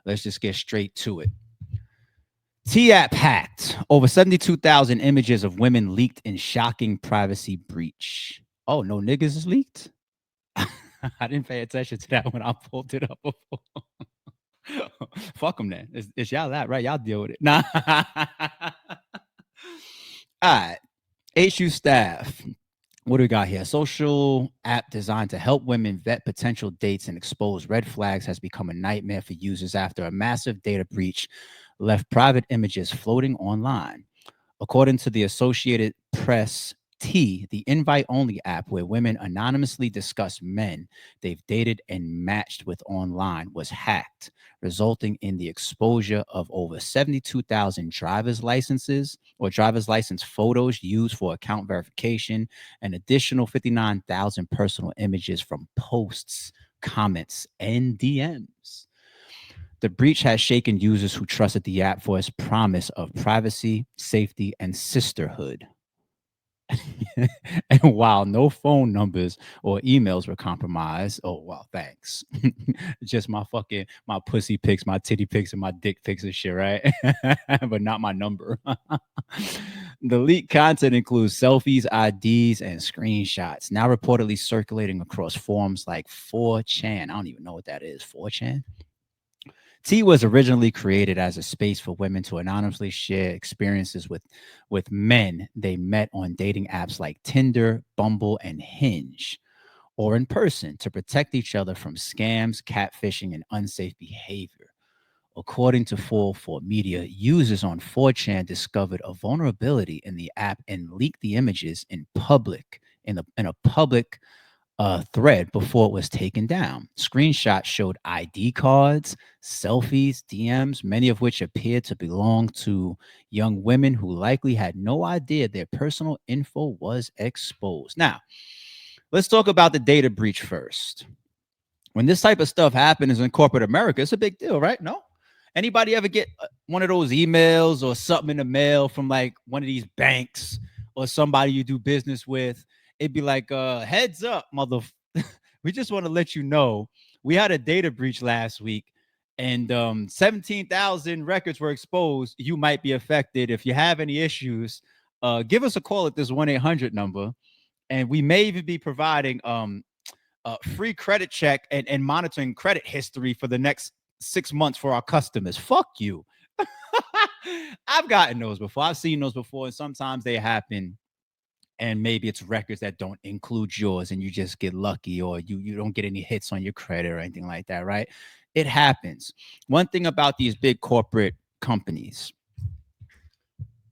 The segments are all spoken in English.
Let's just get straight to it. T-App hacked. Over 72,000 images of women leaked in shocking privacy breach. Oh, no niggas is leaked? I didn't pay attention to that when I pulled it up before. Fuck them then. It's y'all that, right? Y'all deal with it. Nah. All right. HU staff. What do we got here? Social app designed to help women vet potential dates and expose red flags has become a nightmare for users after a massive data breach left private images floating online. According to the Associated Press, the invite only app where women anonymously discuss men they've dated and matched with online, was hacked, resulting in the exposure of over 72,000 driver's licenses or driver's license photos used for account verification, and additional 59,000 personal images from posts, comments, and DMs. The breach has shaken users who trusted the app for its promise of privacy, safety, and sisterhood. And while no phone numbers or emails were compromised, oh well, thanks. Just my pussy pics, my titty pics, and my dick pics and shit, right? But not my number. The leaked content includes selfies, IDs, and screenshots, now reportedly circulating across forums like 4chan. I don't even know what that is. 4chan? Was originally created as a space for women to anonymously share experiences with men they met on dating apps like Tinder, Bumble, and Hinge, or in person to protect each other from scams, catfishing, and unsafe behavior. According to 404 Media, users on 4chan discovered a vulnerability in the app and leaked the images in a public thread before it was taken down. Screenshots showed ID cards, selfies, DMs, many of which appeared to belong to young women who likely had no idea their personal info was exposed. Now, let's talk about the data breach first. When this type of stuff happens in corporate America, it's a big deal, right? No? Anybody ever get one of those emails or something in the mail from like one of these banks or somebody you do business with? It'd be like, heads up, mother. We just want to let you know we had a data breach last week and 17,000 records were exposed. You might be affected. If you have any issues, give us a call at this 1-800 number. And we may even be providing free credit check and monitoring credit history for the next 6 months for our customers. Fuck you. I've gotten those before. I've seen those before. And sometimes they happen. And maybe it's records that don't include yours and you just get lucky, or you don't get any hits on your credit or anything like that, right? It happens. One thing about these big corporate companies,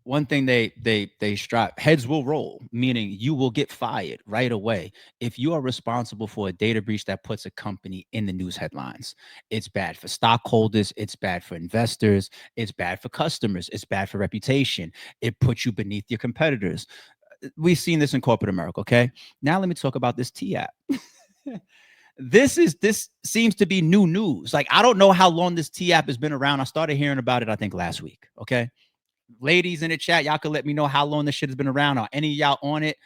one thing they strive, heads will roll, meaning you will get fired right away if you are responsible for a data breach that puts a company in the news headlines. It's bad for stockholders, it's bad for investors, it's bad for customers, it's bad for reputation. It puts you beneath your competitors. We've seen this in corporate America. Okay, now let me talk about this T-app. This seems to be new news. Like, I don't know how long this T-app has been around. I started hearing about it, I think, last week. Okay, ladies in the chat, y'all can let me know how long this shit has been around. Are any of y'all on it?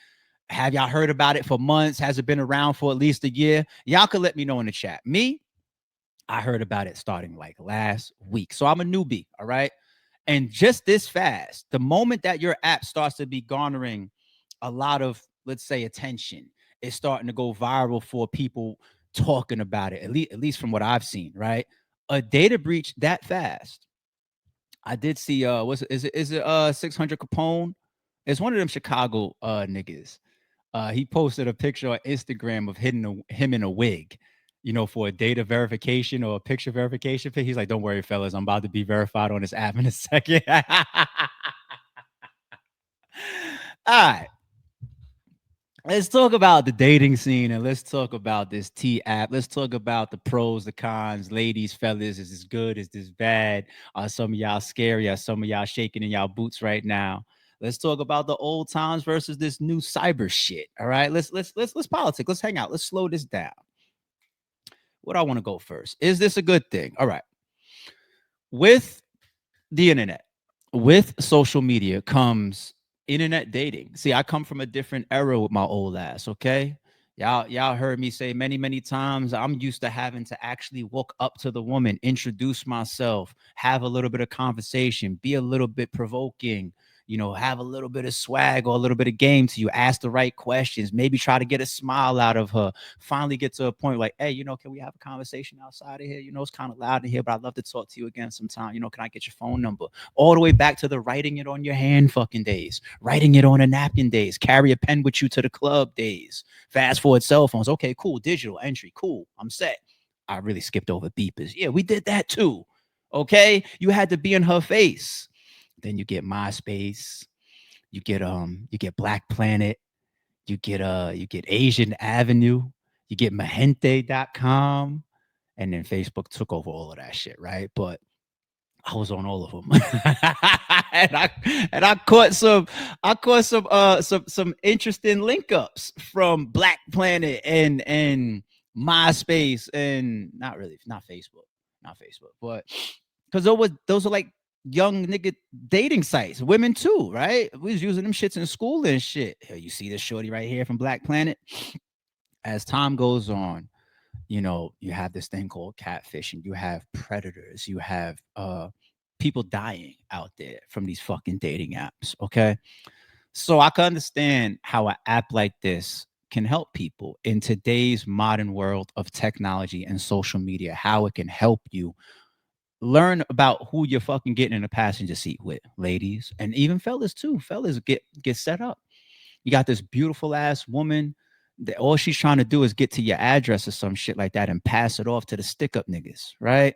Have y'all heard about it for months? Has it been around for at least a year? Y'all can let me know in the chat. Me, I heard about it starting like last week. So I'm a newbie, all right? And just this fast, the moment that your app starts to be garnering a lot of, let's say, attention, it's starting to go viral for people talking about it, at least from what I've seen, right? A data breach that fast. I did see is it 600 Capone? It's one of them Chicago niggas. He posted a picture on Instagram of him in a wig, for a data verification or a picture verification. He's like, don't worry, fellas, I'm about to be verified on this app in a second. All right. Let's talk about the dating scene and let's talk about this T app. Let's talk about the pros, the cons, ladies, fellas. Is this good? Is this bad? Are some of y'all scary? Are some of y'all shaking in y'all boots right now? Let's talk about the old times versus this new cyber shit. All right. Let's politic. Let's hang out. Let's slow this down. What I want to go first. Is this a good thing? All right. With the internet, with social media comes internet dating. See, I come from a different era with my old ass, okay? Y'all heard me say many, many times, I'm used to having to actually walk up to the woman, introduce myself, have a little bit of conversation, be a little bit provoking, have a little bit of swag or a little bit of game to you, ask the right questions, maybe try to get a smile out of her, finally get to a point like, hey, can we have a conversation outside of here? It's kind of loud in here, but I'd love to talk to you again sometime. Can I get your phone number? All the way back to the writing it on your hand fucking days, writing it on a napkin days, carry a pen with you to the club days. Fast forward cell phones. Okay, cool. Digital entry. Cool. I'm set. I really skipped over beepers. Yeah, we did that too. Okay. You had to be in her face. Then you get MySpace. You get Black Planet. You get Asian Avenue. You get Mahente.com. And then Facebook took over all of that shit, right? But I was on all of them, and I caught some interesting link ups from Black Planet and MySpace, and not Facebook, but because those are like young nigga dating sites, women too, right? We was using them shits in school and shit. Here, you see this shorty right here from Black Planet. As time goes on, you have this thing called catfishing. You have predators. You have people dying out there from these fucking dating apps. Okay. So I can understand how an app like this can help people in today's modern world of technology and social media, how it can help you learn about who you're fucking getting in a passenger seat with, ladies, and even fellas too. Fellas get set up. You got this beautiful ass woman that all she's trying to do is get to your address or some shit like that and pass it off to the stick up niggas, right?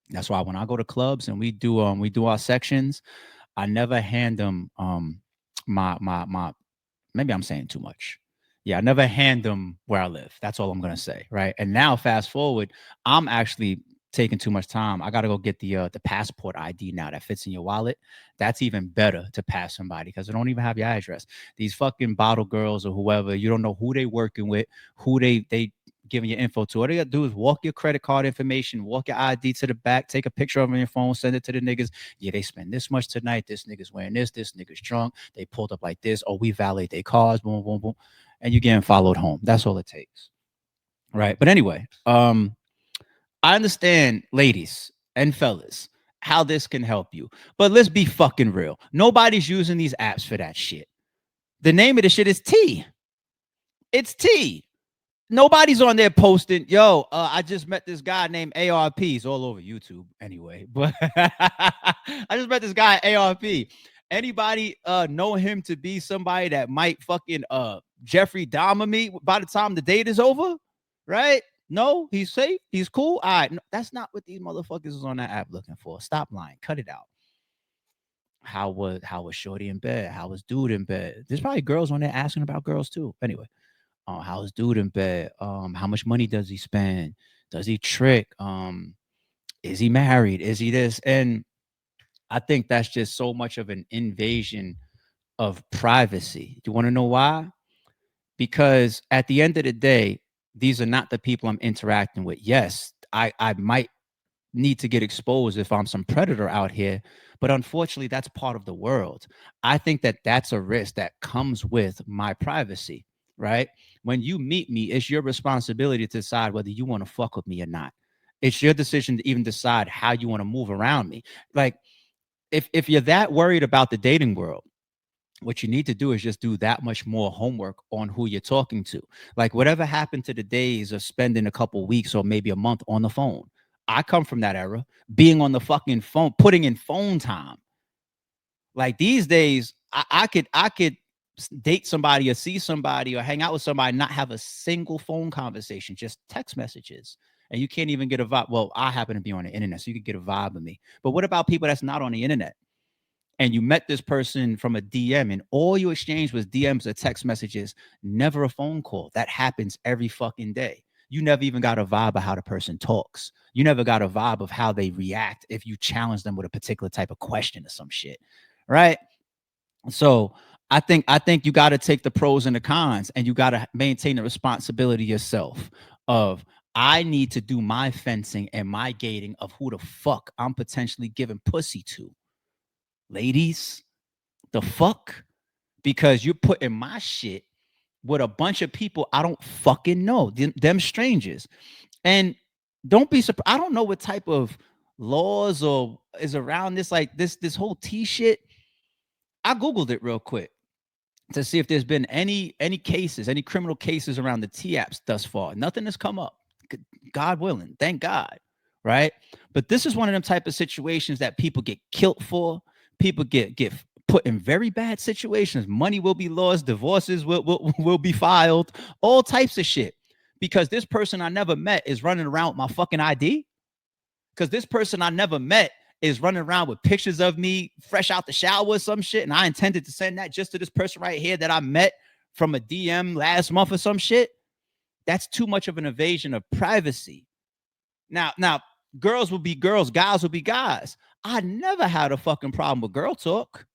That's why when I go to clubs and we do our sections, I never hand them my maybe I'm saying too much. Yeah, I never hand them where I live. That's all I'm gonna say, right? And now, fast forward, I'm actually taking too much time. I gotta go get the passport ID now that fits in your wallet. That's even better to pass somebody because they don't even have your address. These fucking bottle girls or whoever, you don't know who they working with, who they giving your info to. All they gotta do is walk your credit card information, walk your ID to the back, take a picture of it on your phone, send it to the niggas. Yeah, they spend this much tonight. This nigga's wearing this nigga's drunk. They pulled up like this. Oh, we valet their cars, boom, boom, boom. And you getting followed home. That's all it takes. Right. But anyway, I understand, ladies and fellas, how this can help you. But let's be fucking real. Nobody's using these apps for that shit. The name of the shit is T. It's T. Nobody's on there posting, yo, I just met this guy named ARP. He's all over YouTube anyway. But I just met this guy ARP. Anybody know him to be somebody that might fucking Jeffrey Dahmer me by the time the date is over? Right? No, he's safe. He's cool. All right. No, that's not what these motherfuckers is on that app looking for. Stop lying. Cut it out. How was Shorty in bed? How was dude in bed? There's probably girls on there asking about girls too. Anyway, how's dude in bed? How much money does he spend? Does he trick? Is he married? Is he this? And I think that's just so much of an invasion of privacy. Do you want to know why? Because at the end of the day, these are not the people I'm interacting with. Yes, I might need to get exposed if I'm some predator out here. But unfortunately, that's part of the world. I think that that's a risk that comes with my privacy, right? When you meet me, it's your responsibility to decide whether you want to fuck with me or not. It's your decision to even decide how you want to move around me. Like, if you're that worried about the dating world, what you need to do is just do that much more homework on who you're talking to. Like whatever happened to the days of spending a couple weeks or maybe a month on the phone. I come from that era, being on the fucking phone, putting in phone time. Like these days, I could date somebody or see somebody or hang out with somebody, and not have a single phone conversation, just text messages. And you can't even get a vibe. Well, I happen to be on the internet, so you could get a vibe of me. But what about people that's not on the internet? And you met this person from a DM and all you exchanged was DMs or text messages, never a phone call. That happens every fucking day. You never even got a vibe of how the person talks. You never got a vibe of how they react if you challenge them with a particular type of question or some shit. Right? So I think you got to take the pros and the cons and you got to maintain the responsibility yourself of I need to do my fencing and my gating of who the fuck I'm potentially giving pussy to. Ladies, the fuck? Because you're putting my shit with a bunch of people I don't fucking know, them strangers. And don't be surprised. I don't know what type of laws or is around this, like this whole T shit. I googled it real quick to see if there's been any cases, any criminal cases around the T apps thus far. Nothing has come up. God willing, thank God, right? But this is one of them type of situations that people get killed for. People get put in very bad situations. Money will be lost. Divorces will be filed. All types of shit. Because this person I never met is running around with my fucking ID. Because this person I never met is running around with pictures of me fresh out the shower or some shit. And I intended to send that just to this person right here that I met from a DM last month or some shit. That's too much of an invasion of privacy. Now, girls will be girls, guys will be guys. I never had a fucking problem with girl talk.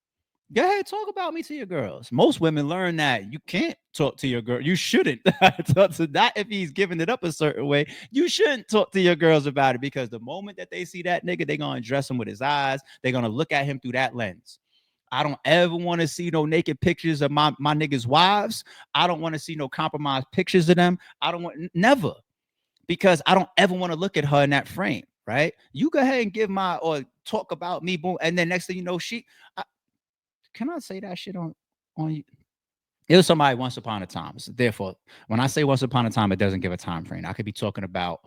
Go ahead, talk about me to your girls. Most women learn that you can't talk to your girl. You shouldn't talk to that if he's giving it up a certain way. You shouldn't talk to your girls about it because the moment that they see that nigga, they're gonna address him with his eyes. They're gonna look at him through that lens. I don't ever want to see no naked pictures of my niggas' wives. I don't want to see no compromised pictures of them. I don't want never because I don't ever want to look at her in that frame. Right? You go ahead and give my or talk about me, boom, and then next thing you know, can I say that shit on you? It was somebody once upon a time. So therefore, when I say once upon a time, it doesn't give a time frame. I could be talking about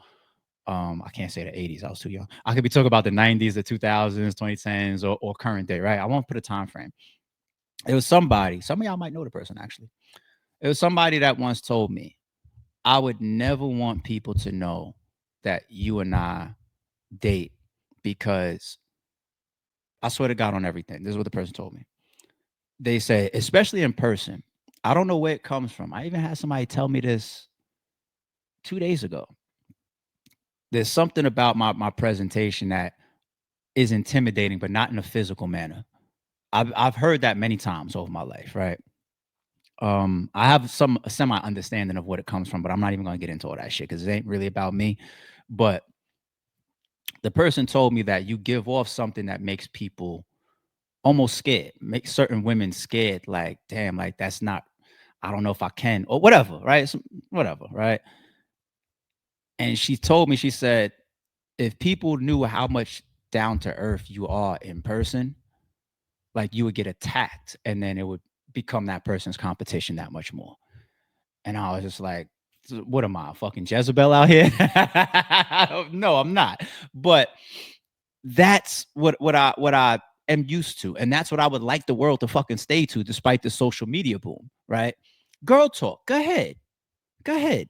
I can't say the 80s, I was too young. I could be talking about the 90s, the 2000s, 2010s, or current day, right? I won't put a time frame. It was somebody, some of y'all might know the person actually. It was somebody that once told me, I would never want people to know that you and I date because I swear to God on everything. This is what the person told me. They say, especially in person, I don't know where it comes from. I even had somebody tell me this 2 days ago. There's something about my presentation that is intimidating, but not in a physical manner. I've heard that many times over my life, right? I have some semi understanding of what it comes from, but I'm not even gonna get into all that shit because it ain't really about me. But the person told me that you give off something that makes people almost scared, make certain women scared, like, damn, like that's not, I don't know if I can, or whatever, right? Whatever, right? And she told me, she said, if people knew how much down to earth you are in person, like you would get attacked and then it would become that person's competition that much more. And I was just like, what am I, fucking Jezebel out here? No, I'm not. But that's what I am used to. And that's what I would like the world to fucking stay to, despite the social media boom, right? Girl talk. Go ahead. Go ahead.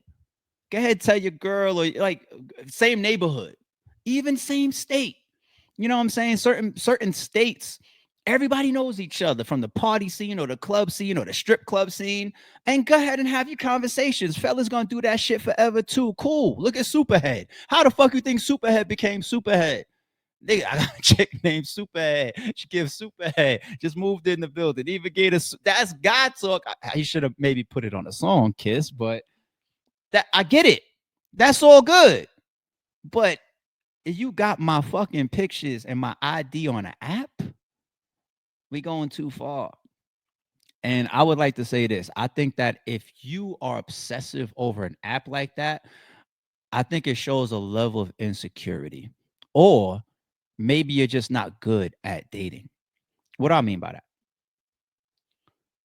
Go ahead, tell your girl, or like same neighborhood, even same state. You know what I'm saying? Certain states, everybody knows each other from the party scene or the club scene or the strip club scene. And go ahead and have your conversations. Fellas gonna do that shit forever too. Cool. Look at Superhead. How the fuck you think Superhead became Superhead? Nigga, I got a chick named Superhead. She gives Superhead. Just moved in the building. Even gave us that's God talk. I should have maybe put it on a song, Kiss, but that I get it. That's all good. But if you got my fucking pictures and my ID on an app, we going too far. And I would like to say this. I think that if you are obsessive over an app like that, I think it shows a level of insecurity. Or maybe you're just not good at dating. What do I mean by that?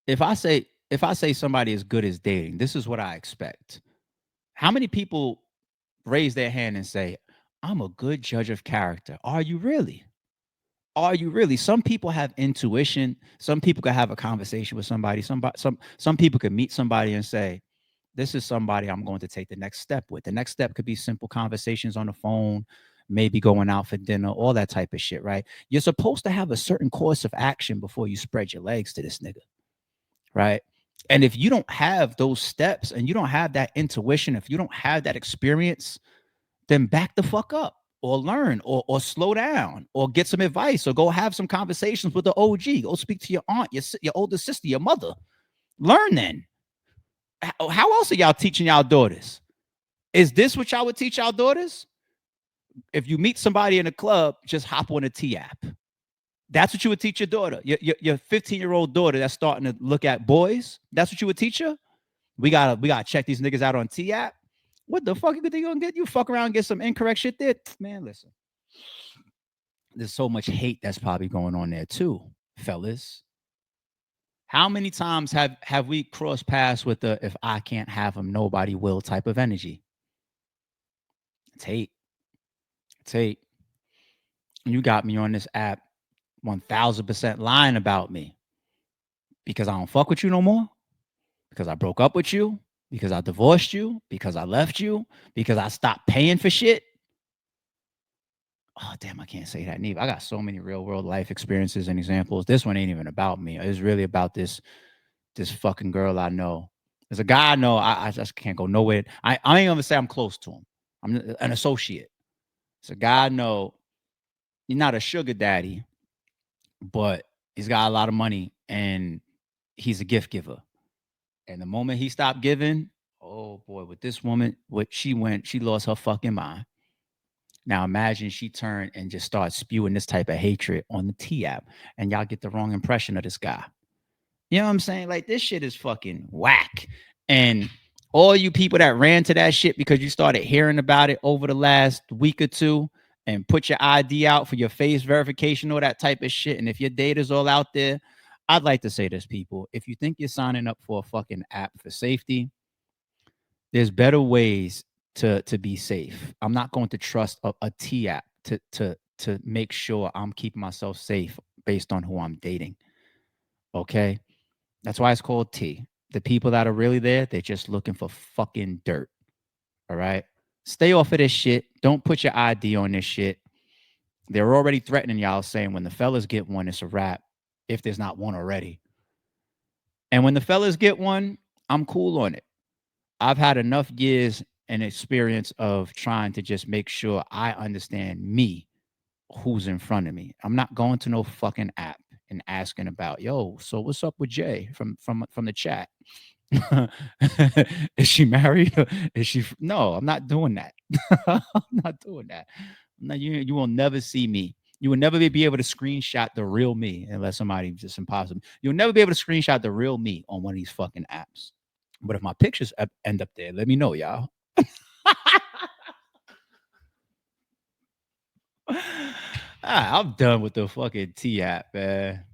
If I say somebody is good as dating, this is what I expect. How many people raise their hand and say, I'm a good judge of character? Are you really? Are you really? Some people have intuition. Some people can have a conversation with somebody. Some people could meet somebody and say, this is somebody I'm going to take the next step with. The next step could be simple conversations on the phone, maybe going out for dinner, all that type of shit, right? You're supposed to have a certain course of action before you spread your legs to this nigga, right? And if you don't have those steps and you don't have that intuition, if you don't have that experience, then back the fuck up or learn or slow down or get some advice or go have some conversations with the OG. Go speak to your aunt, your older sister, your mother. Learn then. How else are y'all teaching y'all daughters? Is this what y'all would teach y'all daughters? If you meet somebody in a club, just hop on a T app. That's what you would teach your daughter, your 15-year-old daughter that's starting to look at boys. That's what you would teach her. We gotta check these niggas out on T app. What the fuck you think you gonna get? You fuck around and get some incorrect shit there, man. Listen, there's so much hate that's probably going on there too, fellas. How many times have we crossed paths with the "if I can't have him, nobody will" type of energy? It's hate. It's hate. You got me on this app 1000% lying about me because I don't fuck with you no more, because I broke up with you, because I divorced you, because I left you, because I stopped paying for shit. Oh, damn, I can't say that neither. I got so many real world life experiences and examples. This one ain't even about me. It's really about this fucking girl I know. There's a guy I know. I just can't go nowhere. I ain't gonna say I'm close to him. I'm an associate. It's a guy I know. He's not a sugar daddy, but he's got a lot of money and he's a gift giver. And the moment he stopped giving, oh boy, with this woman, what she went, she lost her fucking mind. Now imagine she turned and just started spewing this type of hatred on the T app, and y'all get the wrong impression of this guy. You know what I'm saying? Like this shit is fucking whack. And all you people that ran to that shit because you started hearing about it over the last week or two and put your ID out for your face verification, all that type of shit. And if your data's all out there, I'd like to say this, people. If you think you're signing up for a fucking app for safety, there's better ways to be safe. I'm not going to trust a T app to make sure I'm keeping myself safe based on who I'm dating. Okay? That's why it's called T. The people that are really there, they're just looking for fucking dirt. All right? Stay off of this shit. Don't put your ID on this shit. They're already threatening y'all, saying when the fellas get one, it's a wrap, if there's not one already. And when the fellas get one, I'm cool on it. I've had enough years and experience of trying to just make sure I understand me, who's in front of me. I'm not going to no fucking app and asking about, yo, so what's up with Jay from the chat? Is she married? Is she? No, I'm not doing that. I'm not doing that. You will never see me. You will never be able to screenshot the real me unless somebody just impossible. You'll never be able to screenshot the real me on one of these fucking apps. But if my pictures end up there, let me know, y'all. I'm done with the fucking T app, man.